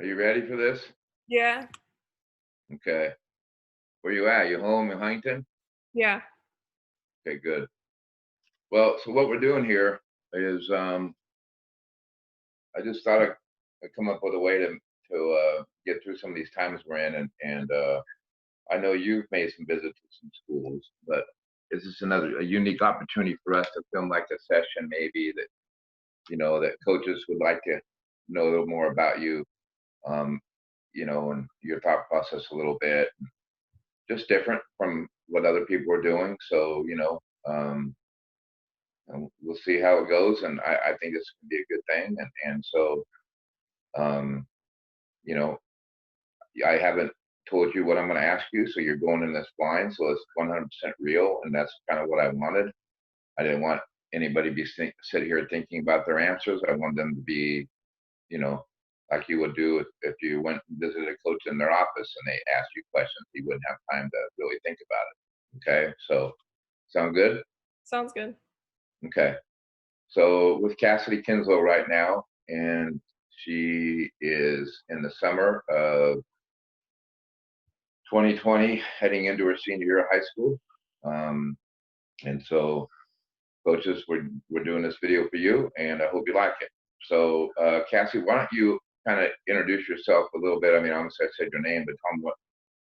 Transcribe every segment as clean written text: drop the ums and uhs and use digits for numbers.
Are you ready for this? Yeah, Okay. Where you at? You home in Huntington? yeah. Okay, good. Well, so what we're doing here is I just thought I'd come up with a way to get through some of these times we're in, and I know you've made some visits to some schools, but this is another a unique opportunity for us to film like a session maybe that that coaches would like to know a little more about you, um, and your thought process a little bit, just different from what other people are doing. So and we'll see how it goes, and I think this can be a good thing. And so um, you know, I haven't told you what I'm going to ask you, so you're going in this blind, so it's 100% real, and that's kind of what I wanted. I didn't want anybody to be sit here thinking about their answers. I want them to be, you know, like you would do if you went and visited a coach in their office and they asked you questions. You wouldn't have time to really think about it. Okay, so sound good? Sounds good. Okay. So with Cassidee Kinslow right now, and she is in the summer of 2020, heading into her senior year of high school. Um, and so, coaches, we're doing this video for you, and I hope you like it. So, Cassie, why don't you kind of introduce yourself a little bit? I mean, obviously I said your name, but tell me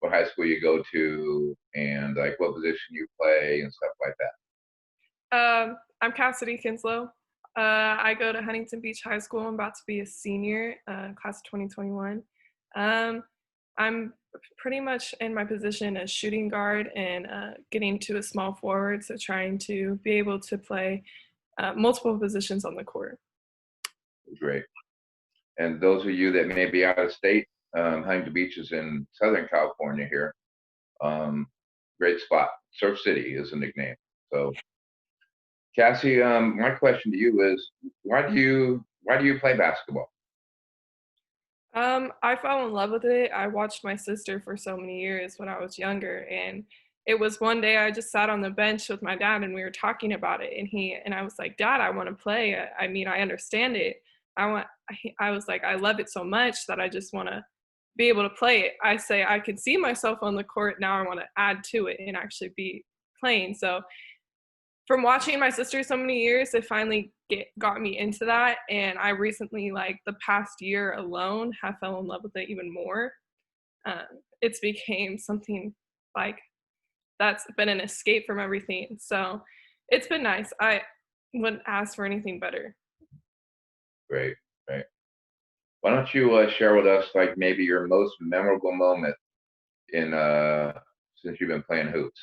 what high school you go to, and like what position you play and stuff like that. I'm Cassidee Kinslow. I go to Huntington Beach High School. I'm about to be a senior, class of 2021. Um, I'm pretty much in my position as shooting guard and getting to a small forward, so trying to be able to play multiple positions on the court. Great. And those of you that may be out of state, Huntington Beach is in Southern California here. Um, Great spot. Surf City is a nickname. So, Cassie, my question to you is, why do you play basketball? I fell in love with it. I watched my sister for so many years when I was younger, and it was one day I just sat on the bench with my dad and we were talking about it, and I was like, "Dad, I want to play. I mean, I understand it. I was like, I love it so much that I just want to be able to play it." I say I could see myself on the court. Now I want to add to it and actually be playing. So from watching my sister so many years, it finally got me into that. And I recently, like the past year alone, have fell in love with it even more. Um, it's became something like that's been an escape from everything. So it's been nice. I wouldn't ask for anything better. Great, great. Why don't you share with us like maybe your most memorable moment in since you've been playing hoops?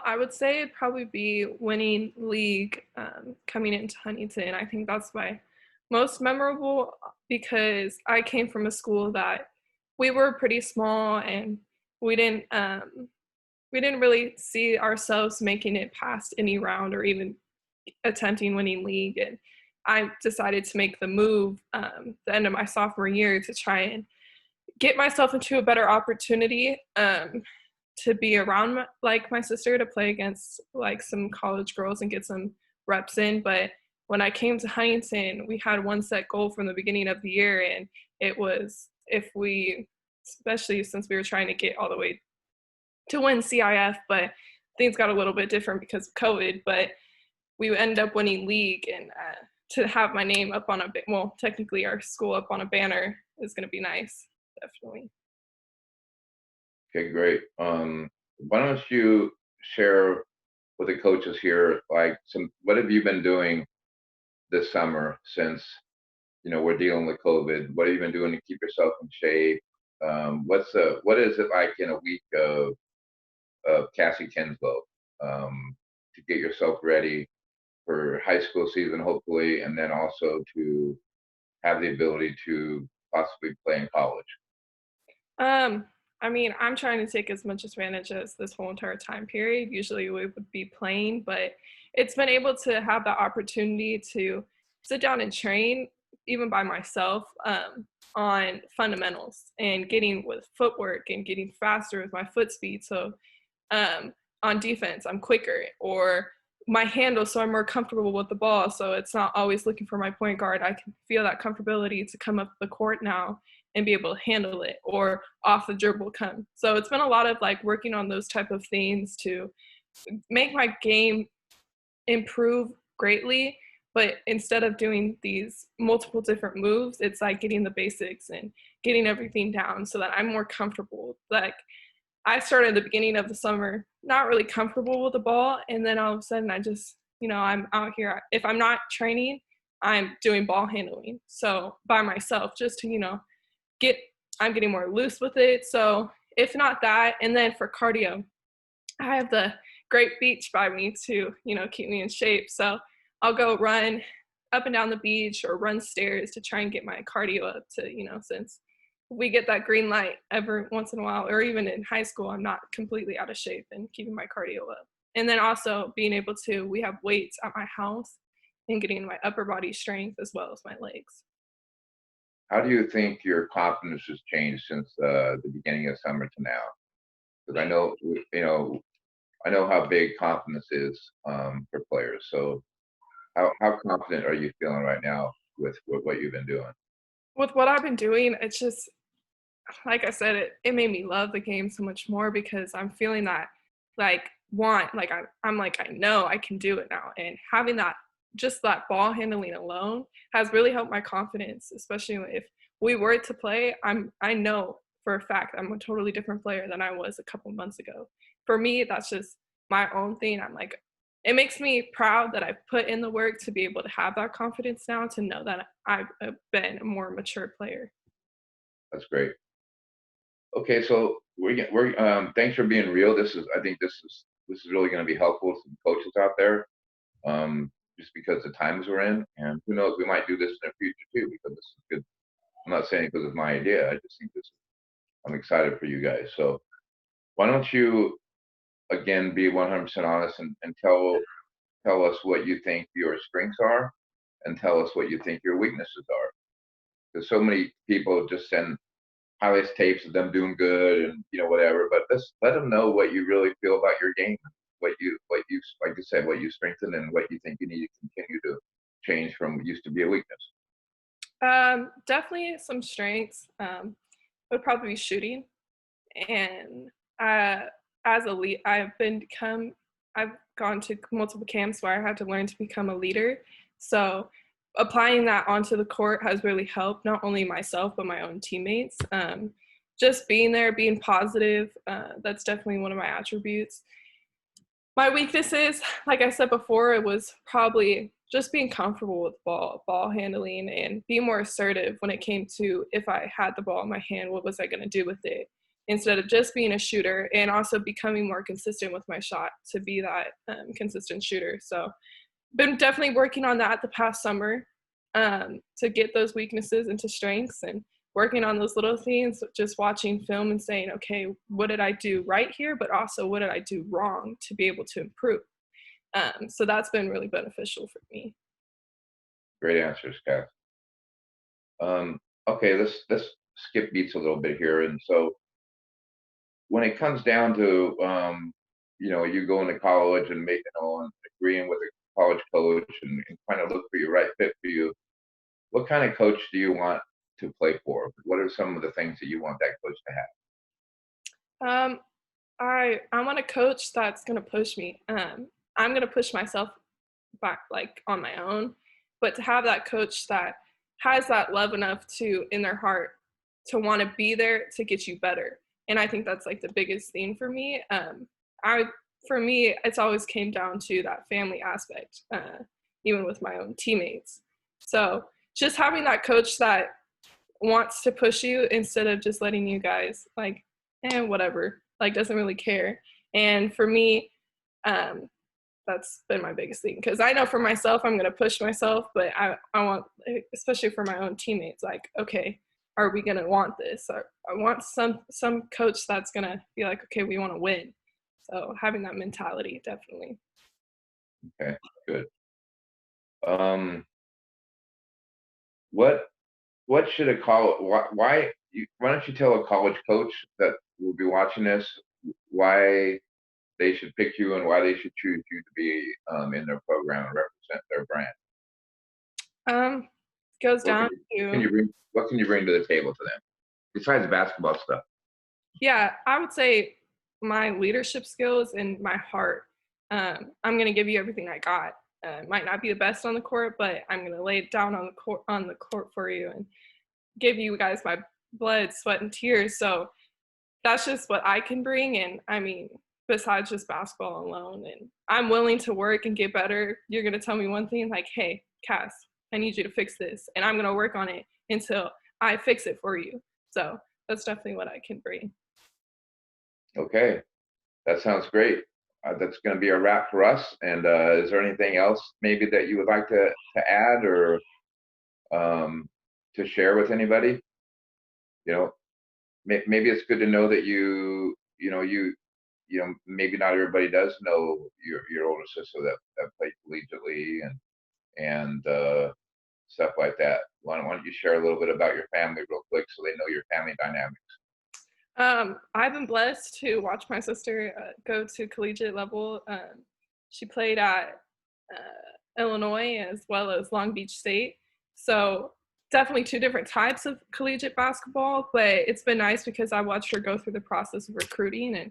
I would say it'd probably be winning league coming into Huntington. I think that's my most memorable because I came from a school that we were pretty small and we didn't um, we didn't really see ourselves making it past any round or even attempting winning league. And I decided to make the move the end of my sophomore year to try and get myself into a better opportunity. To be around like my sister to play against like some college girls and get some reps in. But when I came to Huntington, we had one set goal from the beginning of the year, and it was if we, especially since we were trying to get all the way to win CIF, but things got a little bit different because of COVID. But we ended up winning league, and to have my name up on well, technically our school up on a banner is going to be nice, definitely. Okay, great. Why don't you share with the coaches here, like what have you been doing this summer since we're dealing with COVID? What have you been doing to keep yourself in shape? What is it like in a week of Cassie Kinslow to get yourself ready for high school season, hopefully, and then also to have the ability to possibly play in college? Um, I mean, I'm trying to take as much advantage as this whole entire time period. Usually we would be playing, but it's been able to have the opportunity to sit down and train even by myself on fundamentals and getting with footwork and getting faster with my foot speed. So on defense, I'm quicker, or my handle so I'm more comfortable with the ball. So it's not always looking for my point guard. I can feel that comfortability to come up the court now and be able to handle it or off the dribble come. So it's been a lot of like working on those type of things to make my game improve greatly. But instead of doing these multiple different moves, it's like getting the basics and getting everything down so that I'm more comfortable. Like I started at the beginning of the summer not really comfortable with the ball, and then all of a sudden I just, I'm out here. If I'm not training, I'm doing ball handling. So by myself, just to, get I'm getting more loose with it. So if not that, and then for cardio, I have the great beach by me to, keep me in shape. So I'll go run up and down the beach or run stairs to try and get my cardio up to, since we get that green light every once in a while, or even in high school, I'm not completely out of shape and keeping my cardio up. And then also being able to, we have weights at my house and getting my upper body strength as well as my legs. How do you think your confidence has changed since the beginning of summer to now? Because I know, I know how big confidence is for players. So how confident are you feeling right now with what you've been doing? With what I've been doing, it's just, like I said, it made me love the game so much more because I'm feeling that like I'm like, I know I can do it now. And having that, just that ball handling alone has really helped my confidence, especially if we were to play. I know for a fact I'm a totally different player than I was a couple months ago. For me, that's just my own thing. I'm like, it makes me proud that I've put in the work to be able to have that confidence now, to know that I've been a more mature player. That's great. Okay, so thanks for being real. I think this is really going to be helpful to some coaches out there. Just because the times we're in, and who knows, we might do this in the future too, because this is good. I'm not saying because it's my idea. I just think I'm excited for you guys. So why don't you again be 100% honest and tell us what you think your strengths are, and tell us what you think your weaknesses are. Because so many people just send highlights tapes of them doing good and whatever, but just let them know what you really feel about your game, what you like you said, what you strengthen and what you think you need to continue to change from what used to be a weakness. Definitely some strengths would probably be shooting, and uh, as a lead, I've gone to multiple camps where I had to learn to become a leader. So applying that onto the court has really helped not only myself but my own teammates. Just being there, being positive, that's definitely one of my attributes. My weaknesses, like I said before, it was probably just being comfortable with ball handling and being more assertive when it came to, if I had the ball in my hand, what was I going to do with it? Instead of just being a shooter, and also becoming more consistent with my shot to be that consistent shooter. So been definitely working on that the past summer, to get those weaknesses into strengths, and working on those little things, just watching film and saying, okay, what did I do right here? But also, what did I do wrong to be able to improve? So that's been really beneficial for me. Great answers, Kath. Okay, let's skip beats a little bit here. And so when it comes down to you going to college and making on agreeing with a college coach and trying to look for your right fit for you, what kind of coach do you want to play for? What are some of the things that you want that coach to have? Um, I want a coach that's gonna push me. I'm gonna push myself back like on my own, but to have that coach that has that love enough to in their heart to want to be there to get you better. And I think that's like the biggest thing for me. I For me, it's always came down to that family aspect, even with my own teammates. So just having that coach that wants to push you instead of just letting you guys like, whatever, like doesn't really care. And for me, um, that's been my biggest thing, because I know for myself I'm going to push myself, but I want, especially for my own teammates, like, okay, are we going to want this? Or I want some coach that's going to be like, okay, we want to win. So having that mentality, definitely. Okay, good. Um, what what should a college why don't you tell a college coach that will be watching this why they should pick you and why they should choose you to be in their program and represent their brand? Um, goes What can down you what can to you bring what can you bring to the table to them besides basketball stuff? yeah, I would say my leadership skills and my heart. I'm gonna give you everything I got. Might not be the best on the court, but I'm gonna lay it down on the court for you and give you guys my blood, sweat, and tears. So that's just what I can bring. And I mean, besides just basketball alone, and I'm willing to work and get better. You're gonna tell me one thing like, "Hey, Cass, I need you to fix this," and I'm gonna work on it until I fix it for you. So that's definitely what I can bring. Okay, that sounds great. That's going to be a wrap for us. And is there anything else maybe that you would like to add or um, to share with anybody? You know, maybe it's good to know that maybe not everybody does know your older sister that played collegiately and stuff like that. Why don't you share a little bit about your family real quick so they know your family dynamic? I've been blessed to watch my sister go to collegiate level. She played at Illinois as well as Long Beach State. So definitely two different types of collegiate basketball, but it's been nice because I watched her go through the process of recruiting and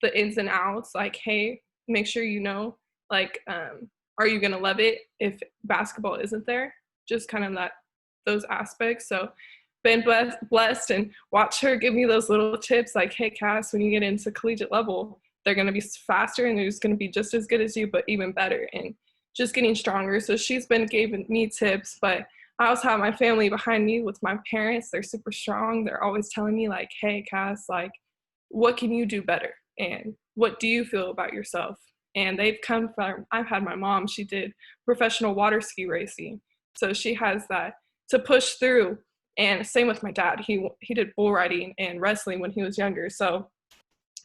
the ins and outs. Like, hey, make sure you know, like, are you gonna love it if basketball isn't there? Just kind of those aspects. So been blessed and watch her give me those little tips like, hey, Cass, when you get into collegiate level, they're going to be faster and they're just going to be just as good as you, but even better and just getting stronger. So she's been giving me tips, but I also have my family behind me with my parents. They're super strong. They're always telling me like, hey, Cass, like, what can you do better? And what do you feel about yourself? And they've come from, I've had my mom, she did professional water ski racing. So she has that to push through, and same with my dad. He did bull riding and wrestling when he was younger. So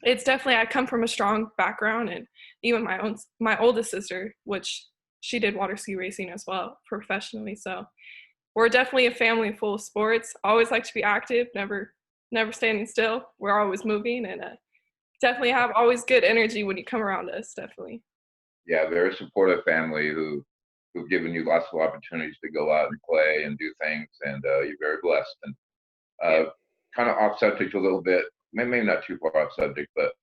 it's definitely I come from a strong background, and even my oldest sister, which she did water ski racing as well professionally. So we're definitely a family full of sports. Always like to be active, never standing still. We're always moving, and definitely have always good energy when you come around us. Definitely. Yeah, very supportive family who've given you lots of opportunities to go out and play and do things, and you're very blessed. And Yeah. kind of off subject a little bit, maybe not too far off subject, but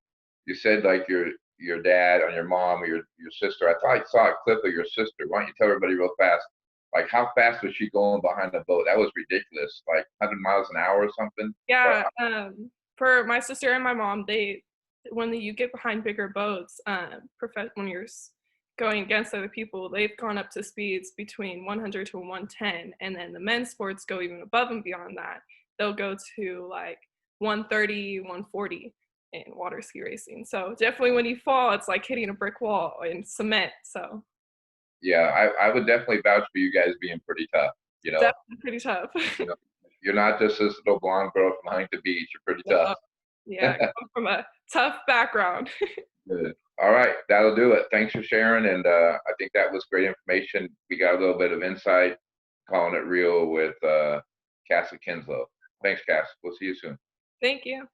you said like your dad or your mom or your sister. I thought I saw a clip of your sister. Why don't you tell everybody real fast, like how fast was she going behind the boat? That was ridiculous, like 100 miles an hour or something. What? Yeah, for my sister and my mom, you get behind bigger boats, when you're going against other people, they've gone up to speeds between 100 to 110, and then the men's sports go even above and beyond that. They'll go to like 130, 140 in water ski racing. So definitely when you fall, it's like hitting a brick wall in cement. So Yeah, I would definitely vouch for you guys being pretty tough. You know, definitely pretty tough. you know, you're not just this little blonde girl from Huntington Beach. You're pretty No, tough. yeah, I come from a tough background. Good. All right, that'll do it. Thanks for sharing, and I think that was great information. We got a little bit of insight, calling it real with Cassidee Kinslow. Thanks, Cass. We'll see you soon. Thank you.